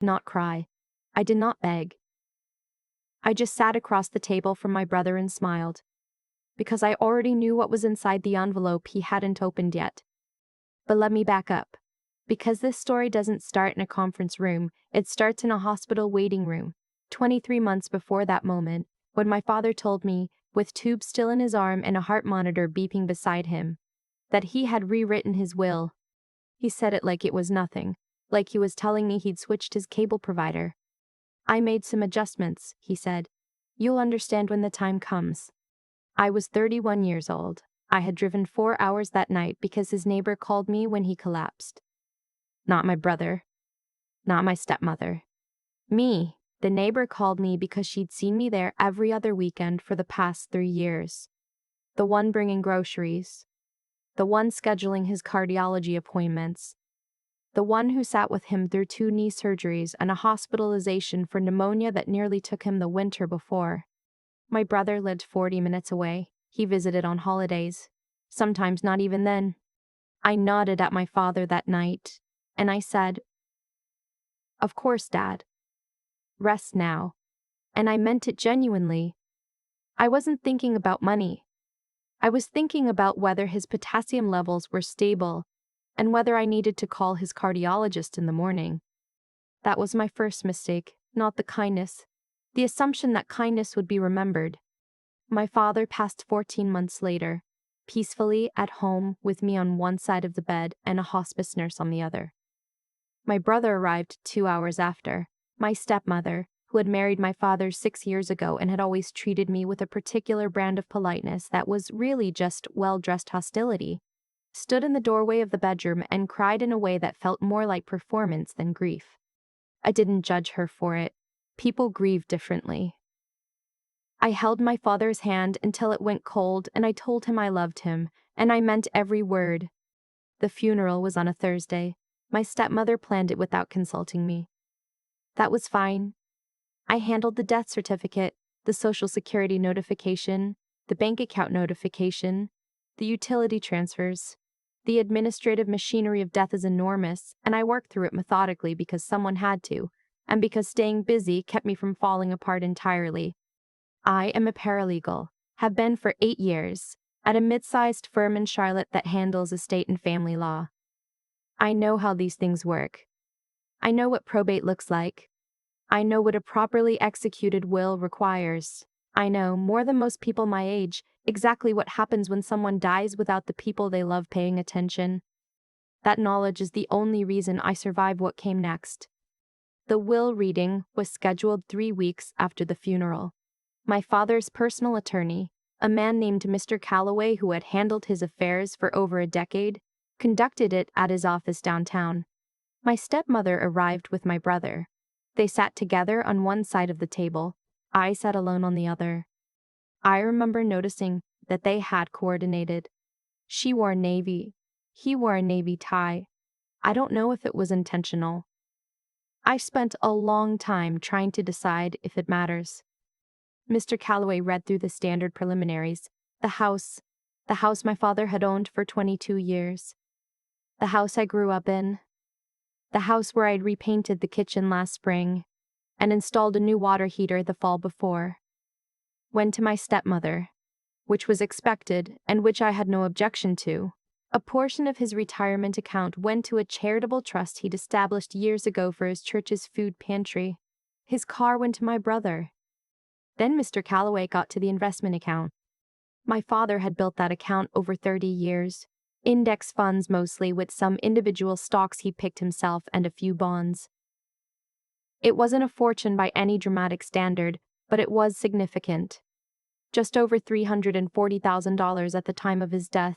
not cry. I did not beg. I just sat across the table from my brother and smiled. Because I already knew what was inside the envelope he hadn't opened yet. But let me back up. Because this story doesn't start in a conference room, it starts in a hospital waiting room, 23 months before that moment, when my father told me, with tubes still in his arm and a heart monitor beeping beside him, that he had rewritten his will. He said it like it was nothing, like he was telling me he'd switched his cable provider. I made some adjustments, he said. You'll understand when the time comes. I was 31 years old. I had driven 4 hours that night because his neighbor called me when he collapsed. Not my brother. Not my stepmother. Me. The neighbor called me because she'd seen me there every other weekend for the past 3 years. The one bringing groceries. The one scheduling his cardiology appointments. The one who sat with him through 2 knee surgeries and a hospitalization for pneumonia that nearly took him the winter before. My brother lived 40 minutes away. He visited on holidays. Sometimes not even then. I nodded at my father that night, and I said, "Of course, Dad. Rest now." And I meant it genuinely. I wasn't thinking about money. I was thinking about whether his potassium levels were stable and whether I needed to call his cardiologist in the morning. That was my first mistake, not the kindness. The assumption that kindness would be remembered. My father passed 14 months later, peacefully at home with me on one side of the bed and a hospice nurse on the other. My brother arrived 2 hours after. My stepmother, who had married my father 6 years ago and had always treated me with a particular brand of politeness that was really just well-dressed hostility, stood in the doorway of the bedroom and cried in a way that felt more like performance than grief. I didn't judge her for it. People grieve differently. I held my father's hand until it went cold, and I told him I loved him, and I meant every word. The funeral was on a Thursday. My stepmother planned it without consulting me. That was fine. I handled the death certificate, the Social Security notification, the bank account notification, the utility transfers. The administrative machinery of death is enormous, and I worked through it methodically because someone had to, and because staying busy kept me from falling apart entirely. I am a paralegal, have been for 8 years, at a mid-sized firm in Charlotte that handles estate and family law. I know how these things work. I know what probate looks like. I know what a properly executed will requires. I know, more than most people my age, exactly what happens when someone dies without the people they love paying attention. That knowledge is the only reason I survived what came next. The will reading was scheduled 3 weeks after the funeral. My father's personal attorney, a man named Mr. Calloway who had handled his affairs for over a decade, conducted it at his office downtown. My stepmother arrived with my brother. They sat together on one side of the table. I sat alone on the other. I remember noticing that they had coordinated. She wore navy. He wore a navy tie. I don't know if it was intentional. I spent a long time trying to decide if it matters. Mr. Calloway read through the standard preliminaries. The house my father had owned for 22 years. The house I grew up in. The house where I'd repainted the kitchen last spring and installed a new water heater the fall before. Went to my stepmother, which was expected and which I had no objection to. A portion of his retirement account went to a charitable trust he'd established years ago for his church's food pantry. His car went to my brother. Then Mr. Calloway got to the investment account. My father had built that account over 30 years. Index funds mostly, with some individual stocks he picked himself and a few bonds. It wasn't a fortune by any dramatic standard, but it was significant. Just over $340,000 at the time of his death.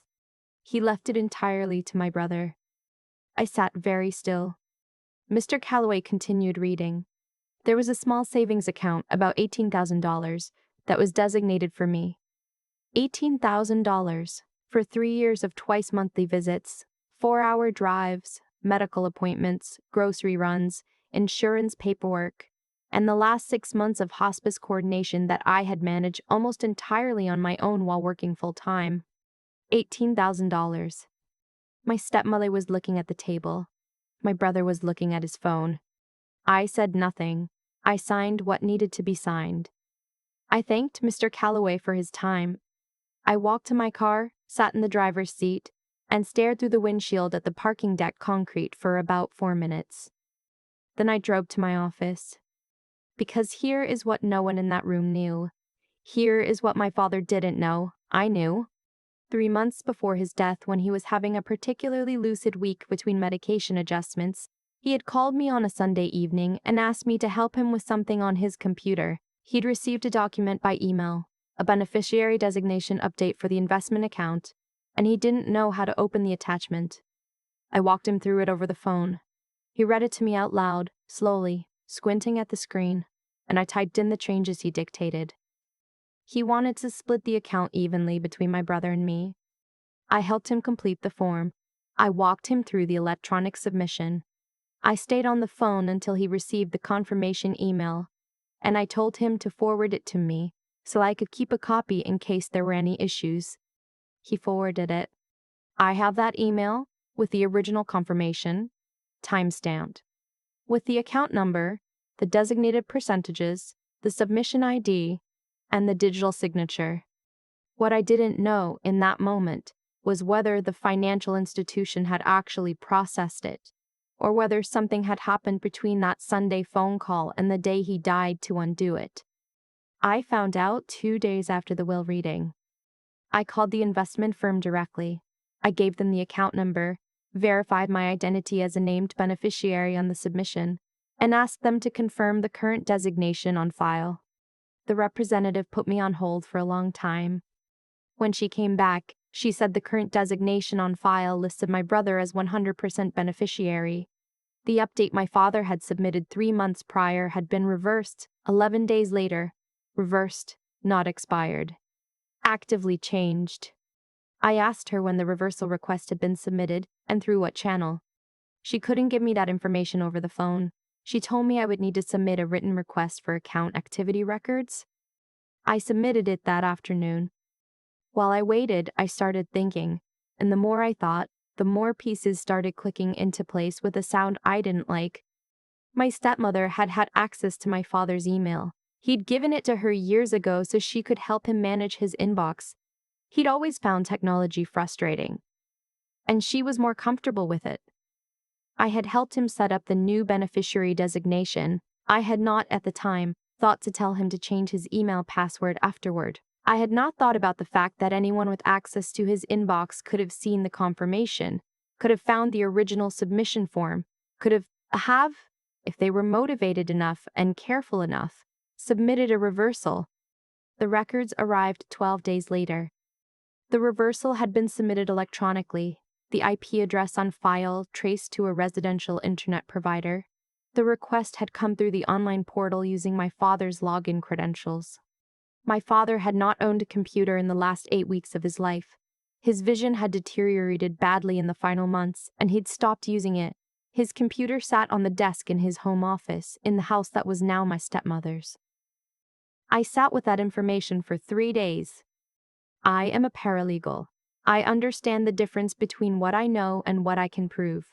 He left it entirely to my brother. I sat very still. Mr. Calloway continued reading. There was a small savings account, about $18,000, that was designated for me. $18,000 for 3 years of twice-monthly visits, 4-hour drives, medical appointments, grocery runs, insurance paperwork, and the last 6 months of hospice coordination that I had managed almost entirely on my own while working full-time. $18,000. My stepmother was looking at the table. My brother was looking at his phone. I said nothing. I signed what needed to be signed. I thanked Mr. Calloway for his time. I walked to my car, sat in the driver's seat, and stared through the windshield at the parking deck concrete for about 4 minutes. Then I drove to my office. Because here is what no one in that room knew. Here is what my father didn't know. I knew. 3 months before his death, when he was having a particularly lucid week between medication adjustments, he had called me on a Sunday evening and asked me to help him with something on his computer. He'd received a document by email, a beneficiary designation update for the investment account, and he didn't know how to open the attachment. I walked him through it over the phone. He read it to me out loud, slowly, squinting at the screen, and I typed in the changes he dictated. He wanted to split the account evenly between my brother and me. I helped him complete the form. I walked him through the electronic submission. I stayed on the phone until he received the confirmation email, and I told him to forward it to me so I could keep a copy in case there were any issues. He forwarded it. I have that email with the original confirmation, time-stamped, with the account number, the designated percentages, the submission ID, and the digital signature. What I didn't know in that moment was whether the financial institution had actually processed it, or whether something had happened between that Sunday phone call and the day he died to undo it. I found out 2 days after the will reading. I called the investment firm directly. I gave them the account number, verified my identity as a named beneficiary on the submission, and asked them to confirm the current designation on file. The representative put me on hold for a long time. When she came back, she said the current designation on file listed my brother as 100% beneficiary. The update my father had submitted 3 months prior had been reversed 11 days later. Reversed, not expired. Actively changed. I asked her when the reversal request had been submitted and through what channel. She couldn't give me that information over the phone. She told me I would need to submit a written request for account activity records. I submitted it that afternoon. While I waited, I started thinking, and the more I thought, the more pieces started clicking into place with a sound I didn't like. My stepmother had had access to my father's email. He'd given it to her years ago so she could help him manage his inbox. He'd always found technology frustrating, and she was more comfortable with it. I had helped him set up the new beneficiary designation. I had not, at the time, thought to tell him to change his email password afterward. I had not thought about the fact that anyone with access to his inbox could have seen the confirmation, could have found the original submission form, could have, if they were motivated enough and careful enough, submitted a reversal. The records arrived 12 days later. The reversal had been submitted electronically, the IP address on file traced to a residential internet provider. The request had come through the online portal using my father's login credentials. My father had not owned a computer in the last 8 weeks of his life. His vision had deteriorated badly in the final months, and he'd stopped using it. His computer sat on the desk in his home office, in the house that was now my stepmother's. I sat with that information for 3 days. I am a paralegal. I understand the difference between what I know and what I can prove.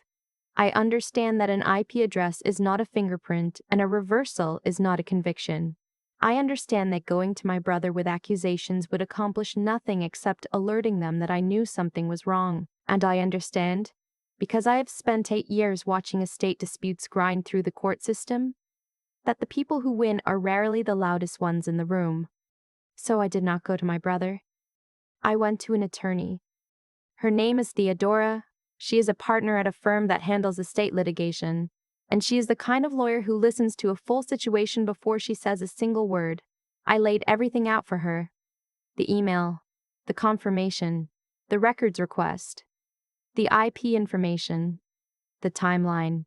I understand that an IP address is not a fingerprint and a reversal is not a conviction. I understand that going to my brother with accusations would accomplish nothing except alerting them that I knew something was wrong. And I understand, because I have spent 8 years watching estate disputes grind through the court system, that the people who win are rarely the loudest ones in the room. So I did not go to my brother. I went to an attorney. Her name is Theodora. She is a partner at a firm that handles estate litigation, and she is the kind of lawyer who listens to a full situation before she says a single word. I laid everything out for her. The email, the confirmation, the records request, the IP information, the timeline,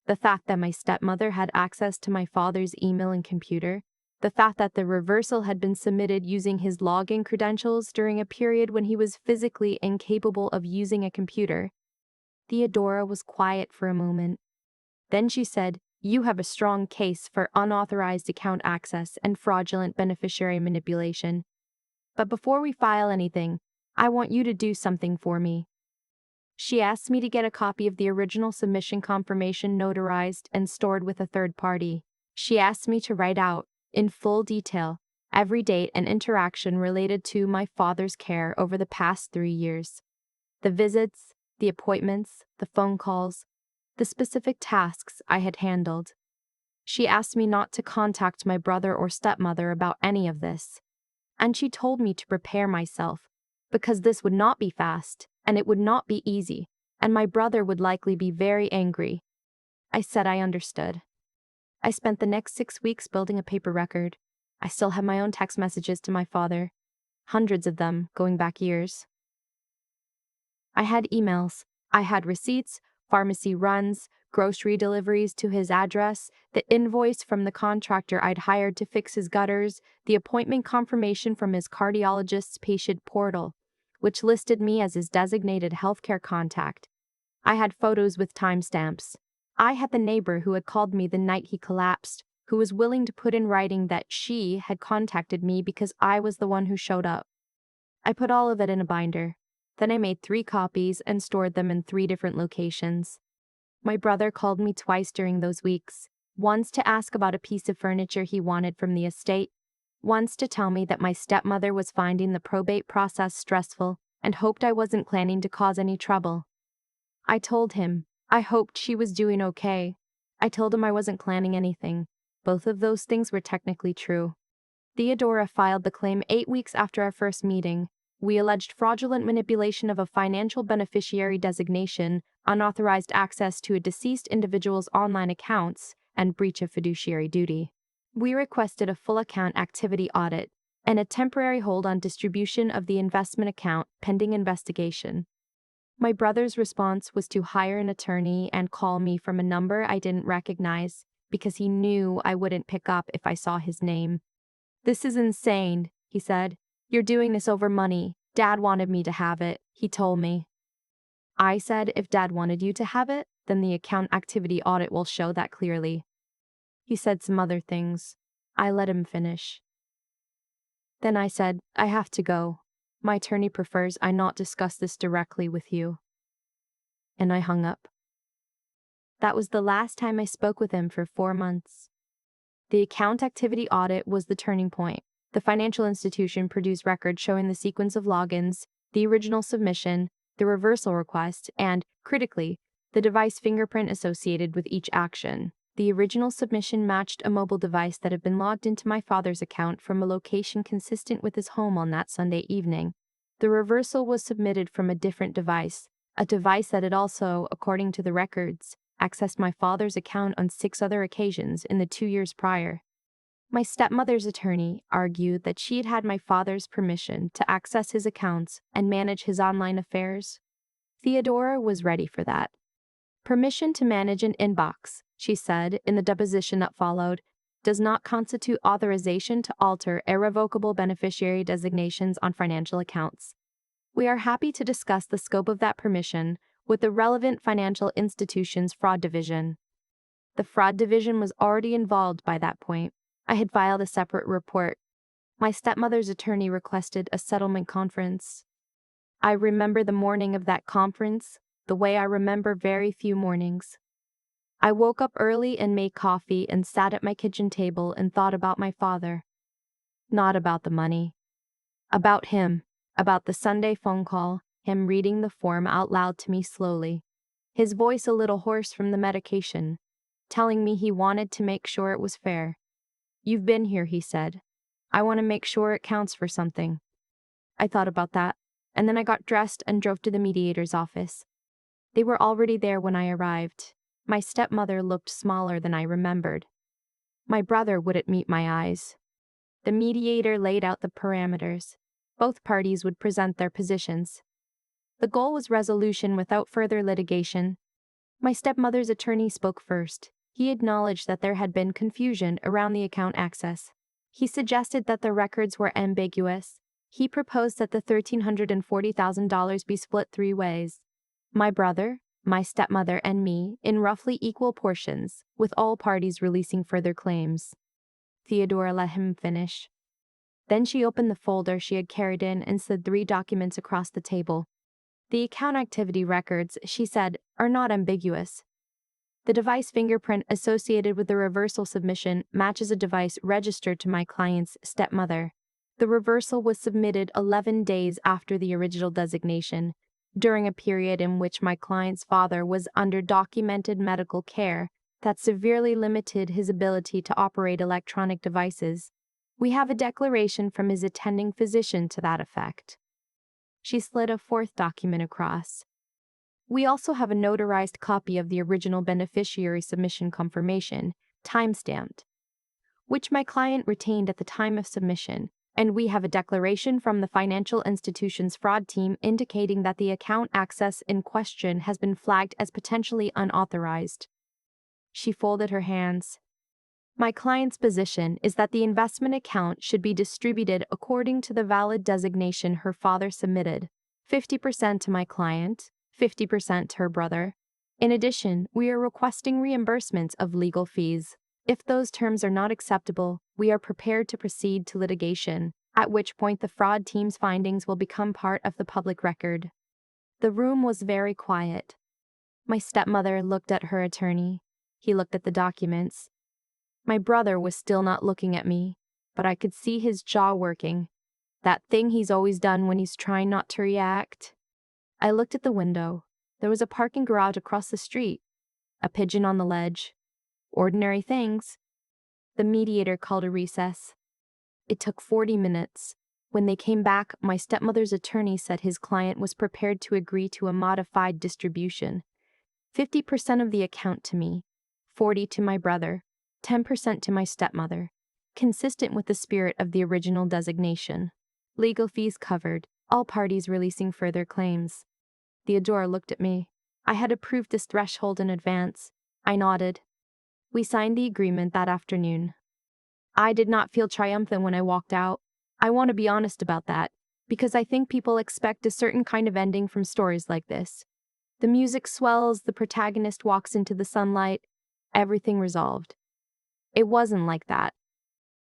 the fact that my stepmother had access to my father's email and computer, the fact that the reversal had been submitted using his login credentials during a period when he was physically incapable of using a computer. Theodora was quiet for a moment. Then she said, "You have a strong case for unauthorized account access and fraudulent beneficiary manipulation. But before we file anything, I want you to do something for me." She asked me to get a copy of the original submission confirmation notarized and stored with a third party. She asked me to write out, in full detail, every date and interaction related to my father's care over the past 3 years. The visits, the appointments, the phone calls, the specific tasks I had handled. She asked me not to contact my brother or stepmother about any of this. And she told me to prepare myself, because this would not be fast, and it would not be easy, and my brother would likely be very angry. I said I understood. I spent the next 6 weeks building a paper record. I still have my own text messages to my father, hundreds of them going back years. I had emails. I had receipts, pharmacy runs, grocery deliveries to his address, the invoice from the contractor I'd hired to fix his gutters, the appointment confirmation from his cardiologist's patient portal, which listed me as his designated healthcare contact. I had photos with timestamps. I had the neighbor who had called me the night he collapsed, who was willing to put in writing that she had contacted me because I was the one who showed up. I put all of it in a binder. Then I made 3 copies and stored them in 3 different locations. My brother called me twice during those weeks, once to ask about a piece of furniture he wanted from the estate, once to tell me that my stepmother was finding the probate process stressful and hoped I wasn't planning to cause any trouble. I told him I hoped she was doing okay. I told him I wasn't planning anything. Both of those things were technically true. Theodora filed the claim 8 weeks after our first meeting. We alleged fraudulent manipulation of a financial beneficiary designation, unauthorized access to a deceased individual's online accounts, and breach of fiduciary duty. We requested a full account activity audit and a temporary hold on distribution of the investment account pending investigation. My brother's response was to hire an attorney and call me from a number I didn't recognize because he knew I wouldn't pick up if I saw his name. "This is insane," he said. "You're doing this over money. Dad wanted me to have it," he told me. I said if Dad wanted you to have it, then the account activity audit will show that clearly. He said some other things. I let him finish. Then I said, "I have to go. My attorney prefers I not discuss this directly with you." And I hung up. That was the last time I spoke with him for 4 months. The account activity audit was the turning point. The financial institution produced records showing the sequence of logins, the original submission, the reversal request, and, critically, the device fingerprint associated with each action. The original submission matched a mobile device that had been logged into my father's account from a location consistent with his home on that Sunday evening. The reversal was submitted from a different device, a device that had also, according to the records, accessed my father's account on 6 other occasions in the 2 years prior. My stepmother's attorney argued that she had had my father's permission to access his accounts and manage his online affairs. Theodora was ready for that. Permission to manage an inbox, she said in the deposition that followed, does not constitute authorization to alter irrevocable beneficiary designations on financial accounts. We are happy to discuss the scope of that permission with the relevant financial institution's fraud division. The fraud division was already involved by that point. I had filed a separate report. My stepmother's attorney requested a settlement conference. I remember the morning of that conference the way I remember very few mornings. I woke up early and made coffee and sat at my kitchen table and thought about my father. Not about the money. About him. About the Sunday phone call, him reading the form out loud to me slowly. His voice a little hoarse from the medication, telling me he wanted to make sure it was fair. "You've been here," he said. "I want to make sure it counts for something." I thought about that, and then I got dressed and drove to the mediator's office. They were already there when I arrived. My stepmother looked smaller than I remembered. My brother wouldn't meet my eyes. The mediator laid out the parameters. Both parties would present their positions. The goal was resolution without further litigation. My stepmother's attorney spoke first. He acknowledged that there had been confusion around the account access. He suggested that the records were ambiguous. He proposed that the $1,340,000 be split 3 ways. My brother, my stepmother, and me in roughly equal portions, with all parties releasing further claims. Theodora let him finish. Then she opened the folder she had carried in and slid 3 documents across the table. The account activity records, she said, are not ambiguous. The device fingerprint associated with the reversal submission matches a device registered to my client's stepmother. The reversal was submitted 11 days after the original designation, during a period in which my client's father was under documented medical care that severely limited his ability to operate electronic devices. We have a declaration from his attending physician to that effect. She slid a fourth document across. We also have a notarized copy of the original beneficiary submission confirmation, time-stamped, which my client retained at the time of submission, and we have a declaration from the financial institution's fraud team indicating that the account access in question has been flagged as potentially unauthorized. She folded her hands. My client's position is that the investment account should be distributed according to the valid designation her father submitted, 50% to my client, 50% to her brother. In addition, we are requesting reimbursements of legal fees. If those terms are not acceptable, we are prepared to proceed to litigation, at which point the fraud team's findings will become part of the public record. The room was very quiet. My stepmother looked at her attorney. He looked at the documents. My brother was still not looking at me, but I could see his jaw working. That thing he's always done when he's trying not to react. I looked at the window. There was a parking garage across the street. A pigeon on the ledge. Ordinary things. The mediator called a recess. It took 40 minutes. When they came back, my stepmother's attorney said his client was prepared to agree to a modified distribution. 50% of the account to me, 40% to my brother, 10% to my stepmother, consistent with the spirit of the original designation. Legal fees covered, all parties releasing further claims. Theodora looked at me. I had approved this threshold in advance. I nodded. We signed the agreement that afternoon. I did not feel triumphant when I walked out. I want to be honest about that, because I think people expect a certain kind of ending from stories like this. The music swells, the protagonist walks into the sunlight, everything resolved. It wasn't like that.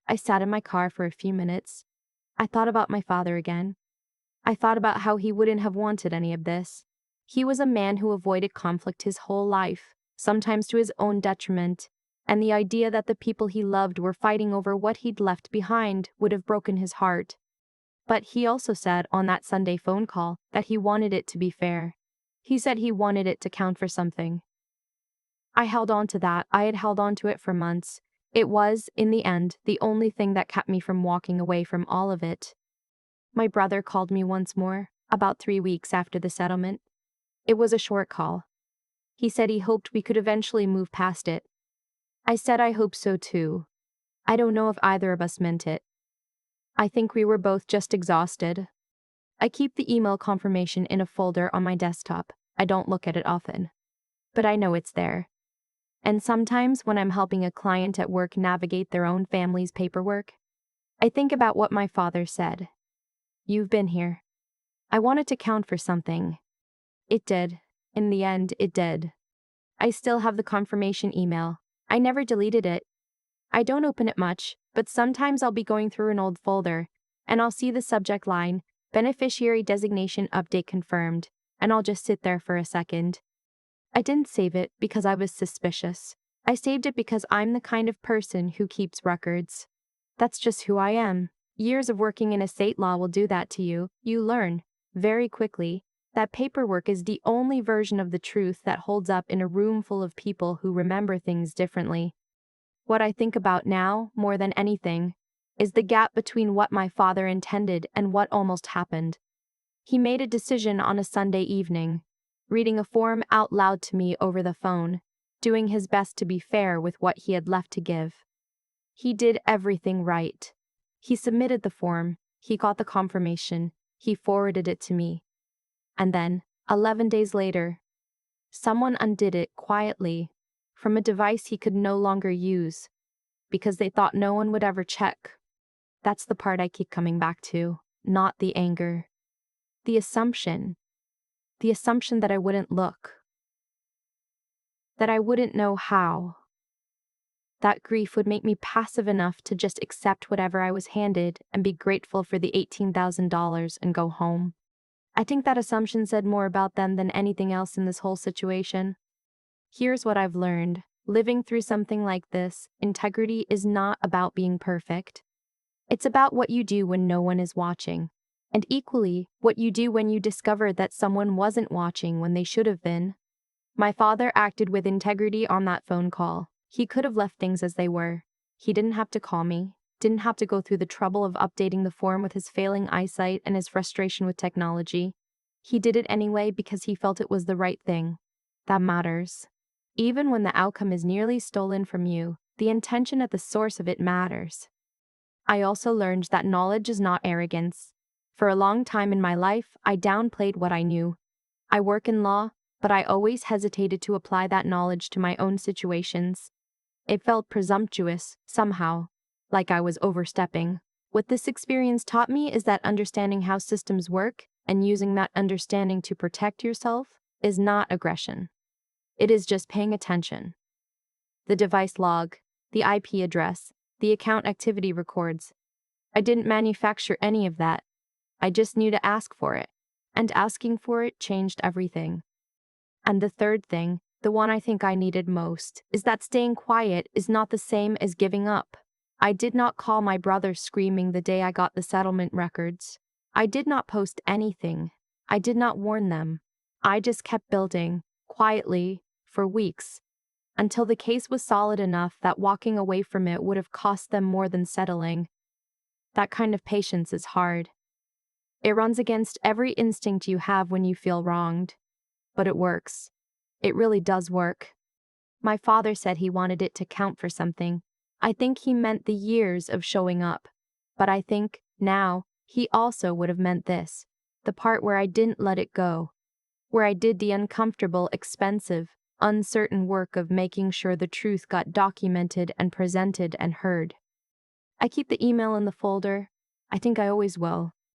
I sat in my car for a few minutes. I thought about my father again. I thought about how he wouldn't have wanted any of this. He was a man who avoided conflict his whole life, sometimes to his own detriment, and the idea that the people he loved were fighting over what he'd left behind would have broken his heart. But he also said on that Sunday phone call that he wanted it to be fair. He said he wanted it to count for something. I held on to that. I had held on to it for months. It was, in the end, the only thing that kept me from walking away from all of it. My brother called me once more, about 3 weeks after the settlement. It was a short call. He said he hoped we could eventually move past it. I said I hope so too. I don't know if either of us meant it. I think we were both just exhausted. I keep the email confirmation in a folder on my desktop. I don't look at it often. But I know it's there. And sometimes when I'm helping a client at work navigate their own family's paperwork, I think about what my father said. You've been here. I wanted to count for something. It did. In the end, it did. I still have the confirmation email. I never deleted it. I don't open it much, but sometimes I'll be going through an old folder, and I'll see the subject line, Beneficiary Designation Update Confirmed, and I'll just sit there for a second. I didn't save it because I was suspicious. I saved it because I'm the kind of person who keeps records. That's just who I am. Years of working in estate law will do that to you. You learn, very quickly, that paperwork is the only version of the truth that holds up in a room full of people who remember things differently. What I think about now, more than anything, is the gap between what my father intended and what almost happened. He made a decision on a Sunday evening, reading a form out loud to me over the phone, doing his best to be fair with what he had left to give. He did everything right. He submitted the form, he got the confirmation, he forwarded it to me. And then, 11 days later, someone undid it quietly from a device he could no longer use because they thought no one would ever check. That's the part I keep coming back to, not the anger. The assumption that I wouldn't look, that I wouldn't know how. That grief would make me passive enough to just accept whatever I was handed and be grateful for the $18,000 and go home. I think that assumption said more about them than anything else in this whole situation. Here's what I've learned. Living through something like this, integrity is not about being perfect. It's about what you do when no one is watching. And equally, what you do when you discover that someone wasn't watching when they should have been. My father acted with integrity on that phone call. He could have left things as they were. He didn't have to call me, didn't have to go through the trouble of updating the form with his failing eyesight and his frustration with technology. He did it anyway because he felt it was the right thing. That matters. Even when the outcome is nearly stolen from you, the intention at the source of it matters. I also learned that knowledge is not arrogance. For a long time in my life, I downplayed what I knew. I work in law, but I always hesitated to apply that knowledge to my own situations. It felt presumptuous, somehow, like I was overstepping. What this experience taught me is that understanding how systems work and using that understanding to protect yourself is not aggression. It is just paying attention. The device log, the IP address, the account activity records. I didn't manufacture any of that. I just knew to ask for it. And asking for it changed everything. And the third thing, the one I think I needed most, is that staying quiet is not the same as giving up. I did not call my brother screaming the day I got the settlement records. I did not post anything. I did not warn them. I just kept building, quietly, for weeks, until the case was solid enough that walking away from it would have cost them more than settling. That kind of patience is hard. It runs against every instinct you have when you feel wronged. But it works. It really does work. My father said he wanted it to count for something. I think he meant the years of showing up. But I think, now, he also would have meant this. The part where I didn't let it go. Where I did the uncomfortable, expensive, uncertain work of making sure the truth got documented and presented and heard. I keep the email in the folder. I think I always will.